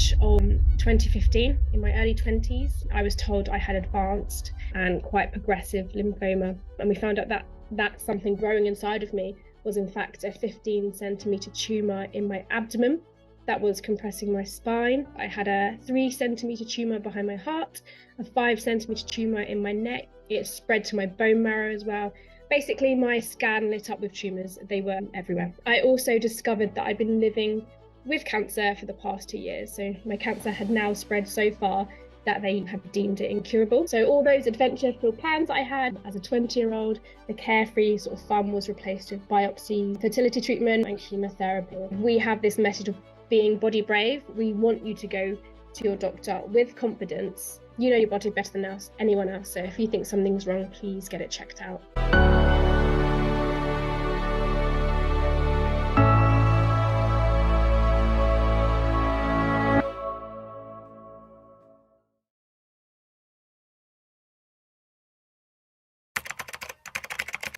March of 2015, in my early 20s, I was told I had advanced and quite progressive lymphoma. And we found out that something growing inside of me was in fact a 15-centimeter tumour in my abdomen that was compressing my spine. I had a 3-centimeter tumour behind my heart, a 5-centimeter tumour in my neck. It spread to my bone marrow as well. Basically, my scan lit up with tumours. They were everywhere. I also discovered that I'd been living with cancer for the past 2 years. So my cancer had now spread so far that they have deemed it incurable. So all those adventure-filled plans I had as a 20-year-old, the carefree sort of fun was replaced with biopsy, fertility treatment and chemotherapy. We have this message of being body brave. We want you to go to your doctor with confidence. You know your body better than anyone else. So if you think something's wrong, please get it checked out.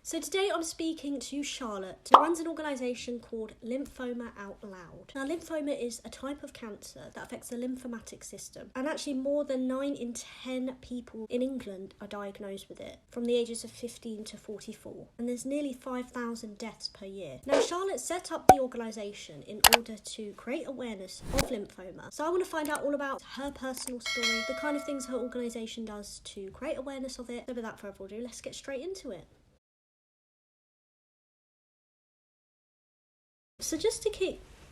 So today I'm speaking to Charlotte, who runs an organisation called Lymphoma Out Loud. Now, lymphoma is a type of cancer that affects the lymphatic system, and actually more than 9 in 10 people in England are diagnosed with it from the ages of 15 to 44, and there's nearly 5,000 deaths per year. Now, Charlotte set up the organisation in order to create awareness of lymphoma. So I want to find out all about her personal story, the kind of things her organisation does to create awareness of it. So without further ado, let's get straight into it. So just to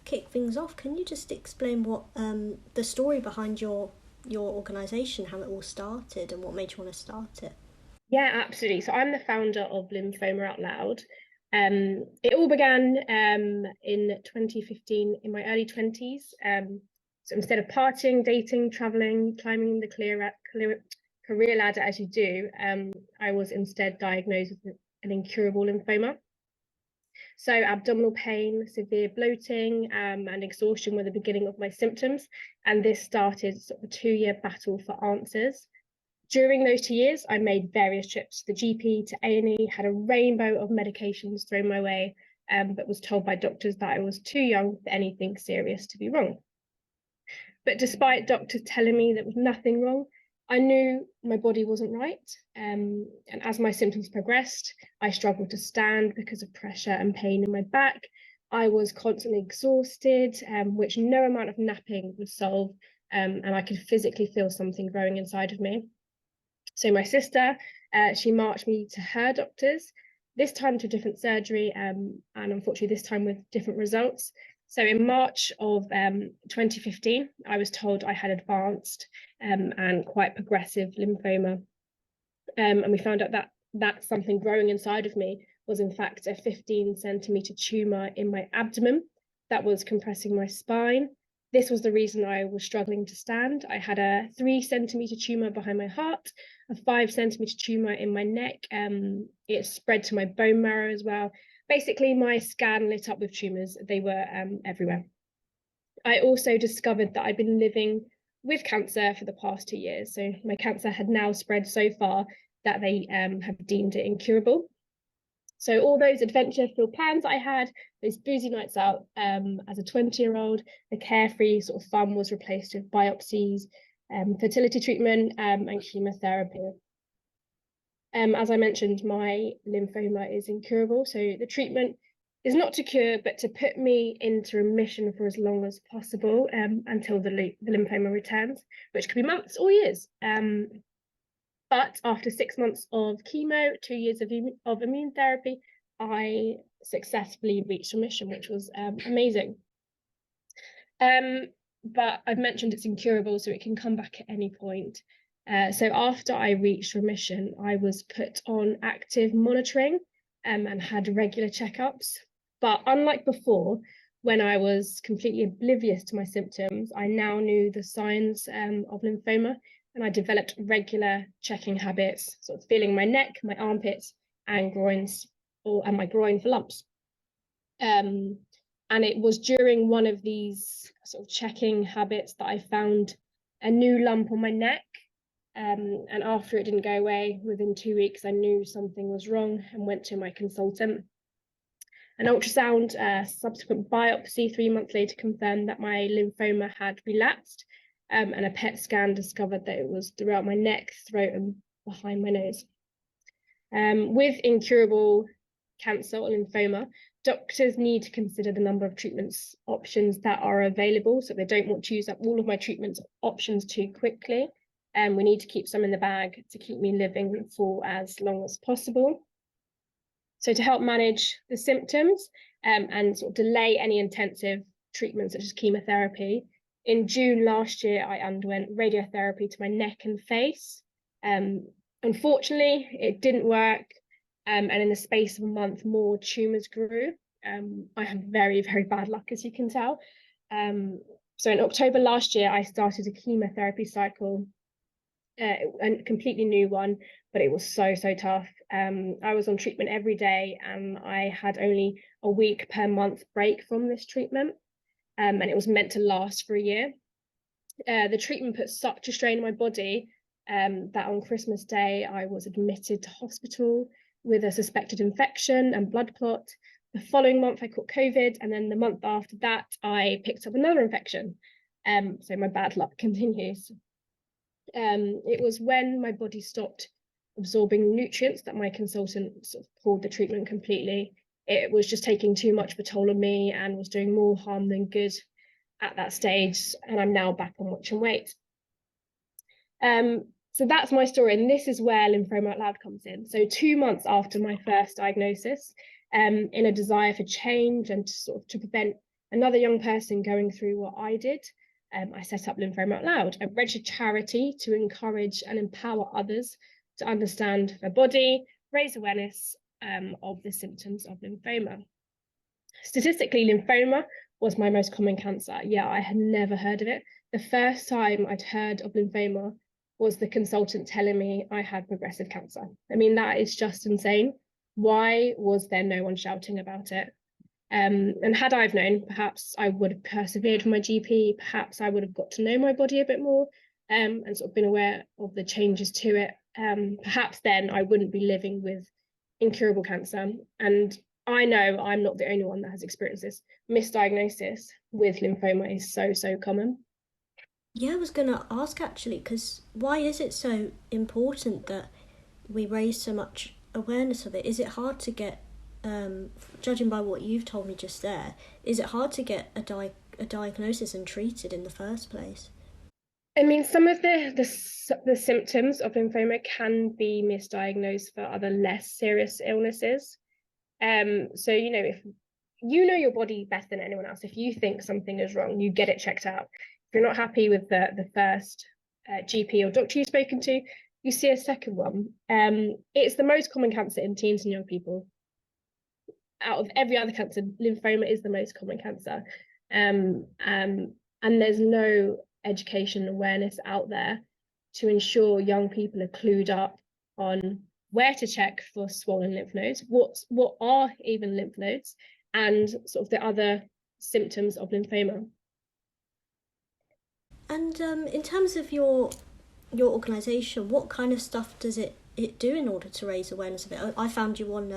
kick things off, can you just explain what the story behind your organisation, how it all started and what made you want to start it? Yeah, absolutely. So I'm the founder of Lymphoma Out Loud. It all began in 2015, in my early 20s. So instead of partying, dating, traveling, climbing the career ladder as you do, I was instead diagnosed with an incurable lymphoma. So abdominal pain, severe bloating, and exhaustion were the beginning of my symptoms. And this started sort of a 2-year battle for answers. During those 2 years, I made various trips to the GP, to A&E, had a rainbow of medications thrown my way, but was told by doctors that I was too young for anything serious to be wrong. But despite doctors telling me there was nothing wrong, I knew my body wasn't right. And as my symptoms progressed, I struggled to stand because of pressure and pain in my back. I was constantly exhausted, which no amount of napping would solve. And I could physically feel something growing inside of me. So my sister, she marched me to her doctors, this time to a different surgery, and unfortunately this time with different results. So in March of 2015, I was told I had advanced and quite progressive lymphoma. And we found out that something growing inside of me was in fact a 15-centimeter tumour in my abdomen that was compressing my spine. This was the reason I was struggling to stand. I had a 3-centimeter tumour behind my heart, a 5-centimeter tumour in my neck. It spread to my bone marrow as well. Basically, my scan lit up with tumours. They were everywhere. I also discovered that I'd been living with cancer for the past 2 years. So my cancer had now spread so far that they have deemed it incurable. So all those adventure-filled plans I had, those boozy nights out as a 20-year-old, the carefree sort of fun was replaced with biopsies, fertility treatment and chemotherapy. As I mentioned, my lymphoma is incurable. So the treatment is not to cure, but to put me into remission for as long as possible until the lymphoma returns, which could be months or years. But after 6 months of chemo, 2 years of immune therapy, I successfully reached remission, which was amazing. But I've mentioned it's incurable, so it can come back at any point. So after I reached remission, I was put on active monitoring and had regular checkups. But unlike before, when I was completely oblivious to my symptoms, I now knew the signs of lymphoma, and I developed regular checking habits, sort of feeling my neck, my armpits, and and my groin for lumps. And it was during one of these sort of checking habits that I found a new lump on my neck. And after it didn't go away, within 2 weeks, I knew something was wrong and went to my consultant. An ultrasound, subsequent biopsy 3 months later confirmed that my lymphoma had relapsed, and a PET scan discovered that it was throughout my neck, throat, and behind my nose. With incurable cancer or lymphoma, doctors need to consider the number of treatments options that are available, so they don't want to use up all of my treatment options too quickly. And we need to keep some in the bag to keep me living for as long as possible. So to help manage the symptoms and sort of delay any intensive treatments such as chemotherapy, in June last year, I underwent radiotherapy to my neck and face. Unfortunately, it didn't work. And in the space of a month, more tumours grew. I have very, very bad luck, as you can tell. So in October last year, I started a chemotherapy cycle, a completely new one, but it was so tough. I was on treatment every day, and I had only a week per month break from this treatment, and it was meant to last for a year. The treatment put such a strain on my body that on Christmas Day, I was admitted to hospital with a suspected infection and blood clot. The following month, I caught COVID, and then the month after that, I picked up another infection. So my bad luck continues. It was when my body stopped absorbing nutrients that my consultant sort of pulled the treatment completely. It was just taking too much of a toll on me and was doing more harm than good at that stage, and I'm now back on watch and wait. So that's my story, and this is where Lymphoma Out Loud comes in. So 2 months after my first diagnosis, in a desire for change and to prevent another young person going through what I did, I set up Lymphoma Out Loud, a registered charity to encourage and empower others to understand their body, raise awareness of the symptoms of lymphoma. Statistically, lymphoma was my most common cancer. Yeah, I had never heard of it. The first time I'd heard of lymphoma was the consultant telling me I had progressive cancer. I mean, that is just insane. Why was there no one shouting about it? And had I known, perhaps I would have persevered with my GP, perhaps I would have got to know my body a bit more, and sort of been aware of the changes to it. Perhaps then I wouldn't be living with incurable cancer. And I know I'm not the only one that has experienced this. Misdiagnosis with lymphoma is so common. Yeah, I was going to ask actually, because why is it so important that we raise so much awareness of it? Is it hard to get, judging by what you've told me just there, is it hard to get a diagnosis and treated in the first place? I mean, some of the symptoms of lymphoma can be misdiagnosed for other less serious illnesses. So, you know, if you know your body better than anyone else, if you think something is wrong, you get it checked out. If you're not happy with the first GP or doctor you've spoken to, you see a second one. It's the most common cancer in teens and young people. Out of every other cancer, lymphoma is the most common cancer. And there's no education and awareness out there to ensure young people are clued up on where to check for swollen lymph nodes, what are even lymph nodes, and sort of the other symptoms of lymphoma. And in terms of your organisation, what kind of stuff does it do in order to raise awareness of it? I found you on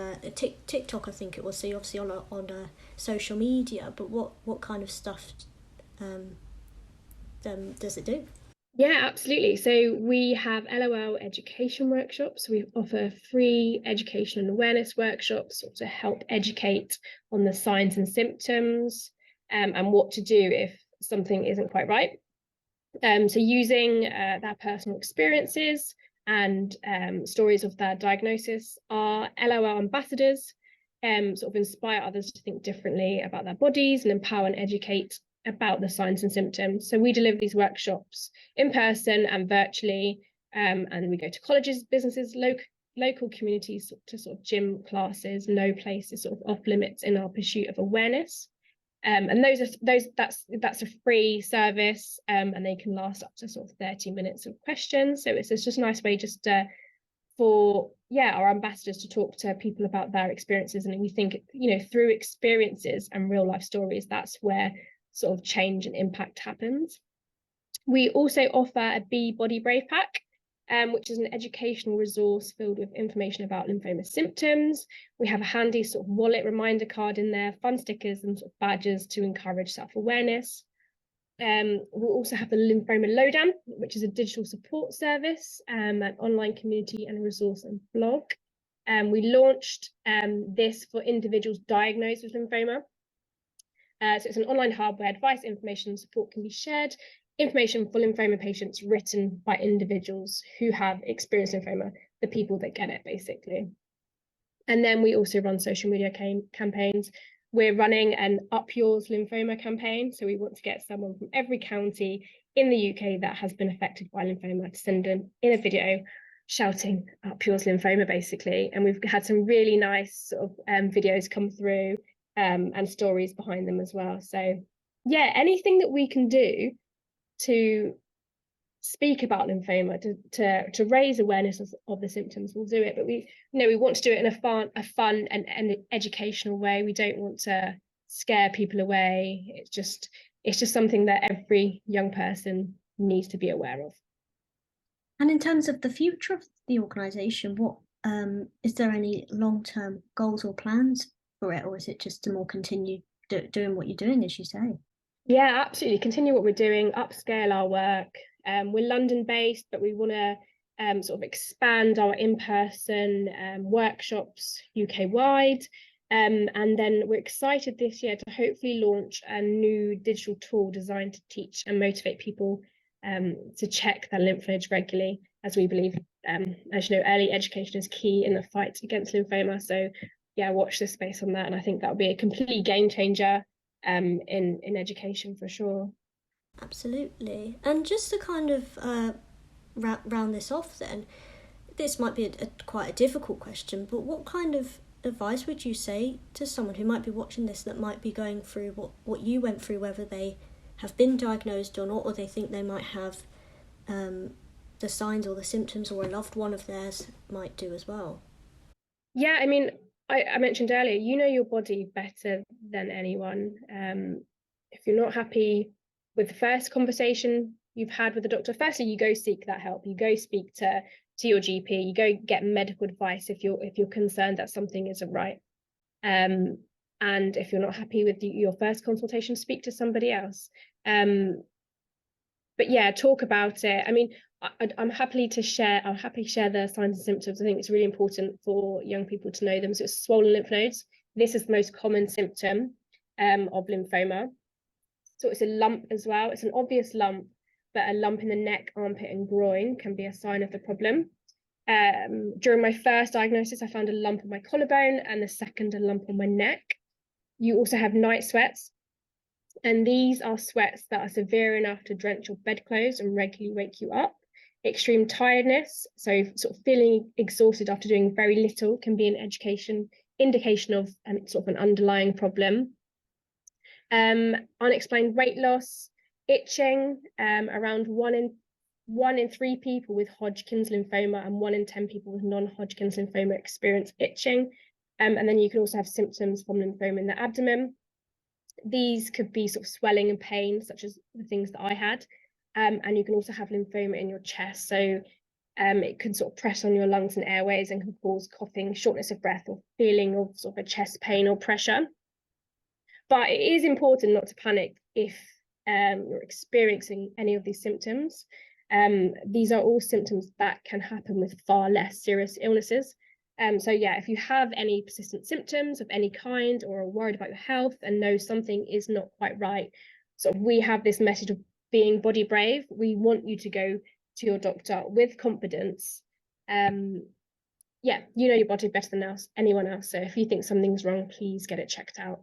TikTok, I think it was, so you're obviously on social media, but what kind of stuff does it do? Yeah, absolutely. So we have LOL education workshops. We offer free education and awareness workshops to help educate on the signs and symptoms and what to do if something isn't quite right. So using their personal experiences and stories of their diagnosis, our LOL ambassadors sort of inspire others to think differently about their bodies and empower and educate about the signs and symptoms. So we deliver these workshops in person and virtually, and we go to colleges, businesses, local communities, to sort of gym classes. No place is sort of off limits in our pursuit of awareness. And that's a free service, and they can last up to sort of 30 minutes of questions. So it's just a nice way just for our ambassadors to talk to people about their experiences. And we think, you know, through experiences and real life stories, that's where sort of change and impact happens. We also offer a Be Body Brave pack. which is an educational resource filled with information about lymphoma symptoms. We have a handy sort of wallet reminder card in there, fun stickers and sort of badges to encourage self-awareness. We'll also have the Lymphoma Lowdown, which is a digital support service, an online community and resource and blog. We launched this for individuals diagnosed with lymphoma. So it's an online hub where advice, information, and support can be shared. Information for lymphoma patients written by individuals who have experienced lymphoma, the people that get it, basically. And then we also run social media campaigns. We're running an Up Yours Lymphoma campaign. So we want to get someone from every county in the UK that has been affected by lymphoma to send in a video shouting Up Yours Lymphoma, basically. And we've had some really nice sort of videos come through and stories behind them as well. So yeah, anything that we can do to speak about lymphoma, to raise awareness of the symptoms, we'll do it. But we want to do it in a fun and educational way. We don't want to scare people away. It's just something that every young person needs to be aware of. And in terms of the future of the organisation, what is there any long-term goals or plans for it, or is it just to more continue doing what you're doing, as you say? Yeah, absolutely. Continue what we're doing, upscale our work. We're London-based, but we want to sort of expand our in-person workshops UK-wide. And then we're excited this year to hopefully launch a new digital tool designed to teach and motivate people to check their lymph nodes regularly, as we believe, as you know, early education is key in the fight against lymphoma. So yeah, watch this space on that. And I think that'll be a complete game changer in education for sure. Absolutely. And just to kind of round this off then, this might be quite a difficult question, but what kind of advice would you say to someone who might be watching this that might be going through what you went through, whether they have been diagnosed or not, or they think they might have the signs or the symptoms, or a loved one of theirs might do as well? Yeah, I mean, I mentioned earlier, you know your body better than anyone. If you're not happy with the first conversation you've had with the doctor, firstly, you go seek that help. You go speak to your GP. You go get medical advice if you're concerned that something isn't right. And if you're not happy with your first consultation, speak to somebody else. But yeah, talk about it. I mean, I'm happy to share the signs and symptoms. I think it's really important for young people to know them. So it's swollen lymph nodes. This is the most common symptom of lymphoma. So it's a lump as well. It's an obvious lump, but a lump in the neck, armpit, and groin can be a sign of the problem. During my first diagnosis, I found a lump on my collarbone, and the second, a lump on my neck. You also have night sweats. And these are sweats that are severe enough to drench your bedclothes and regularly wake you up. Extreme tiredness, so sort of feeling exhausted after doing very little, can be an indication of sort of an underlying problem. Unexplained weight loss, itching. Around one in 3 people with Hodgkin's lymphoma and 1 in 10 people with non-Hodgkin's lymphoma experience itching. And then you can also have symptoms from lymphoma in the abdomen. These could be sort of swelling and pain, such as the things that I had. And you can also have lymphoma in your chest. So it can sort of press on your lungs and airways and can cause coughing, shortness of breath, or feeling of sort of a chest pain or pressure. But it is important not to panic if you're experiencing any of these symptoms. These are all symptoms that can happen with far less serious illnesses. So yeah, if you have any persistent symptoms of any kind, or are worried about your health and know something is not quite right, so we have this message of being body brave. We want you to go to your doctor with confidence. Yeah, you know your body better than anyone else. So if you think something's wrong, please get it checked out.